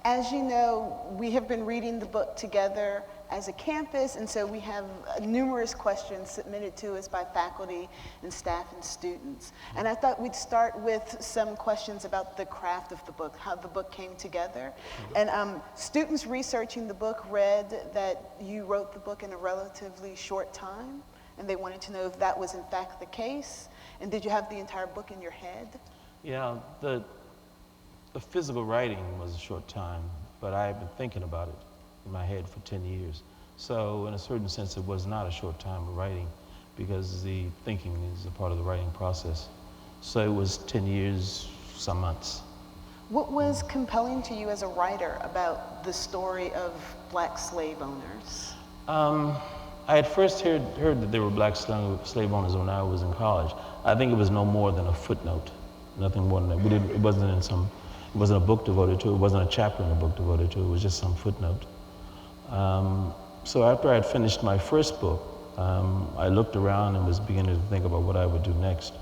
As you know, we have been reading the book together as a campus, and so we have numerous questions submitted to us by faculty and staff and students. And I thought we'd start with some questions about the craft of the book, how the book came together. And students researching the book read that you wrote the book in a relatively short time, and they wanted to know if that was in fact the case. And did you have the entire book in your head? Yeah, the physical writing was a short time, but I had been thinking about it in my head for 10 years. So in a certain sense, it was not a short time of writing because the thinking is a part of the writing process. So it was 10 years, some months. What was compelling to you as a writer about the story of black slave owners? I had first heard that there were black slave owners when I was in college. I think it was no more than a footnote, nothing more than that. It wasn't a book devoted to it. It wasn't a chapter in a book devoted to it. It was just some footnote. So after I had finished my first book, I looked around and was beginning to think about what I would do next.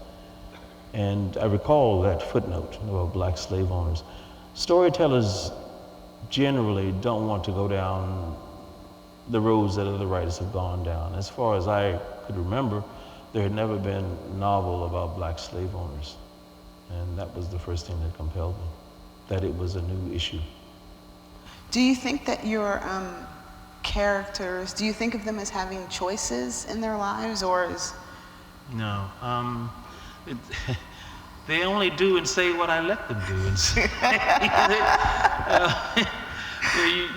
And I recall that footnote about black slave owners. Storytellers generally don't want to go down the roads that other writers have gone down. As far as I could remember, there had never been a novel about black slave owners. And that was the first thing that compelled me, that it was a new issue. Do you think that your characters, do you think of them as having choices in their lives, or is... No. They only do and say what I let them do and say.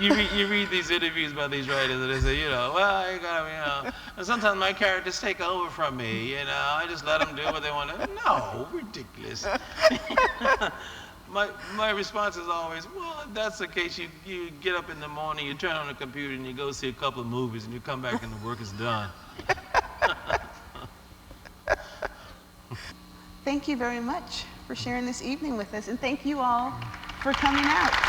You read these interviews by these writers and they say, well, I gotta, and sometimes my characters take over from me, I just let them do what they want to. No, ridiculous. My response is always, well, if that's the case, you get up in the morning, you turn on the computer and you go see a couple of movies and you come back and the work is done. Thank you very much for sharing this evening with us, and thank you all for coming out.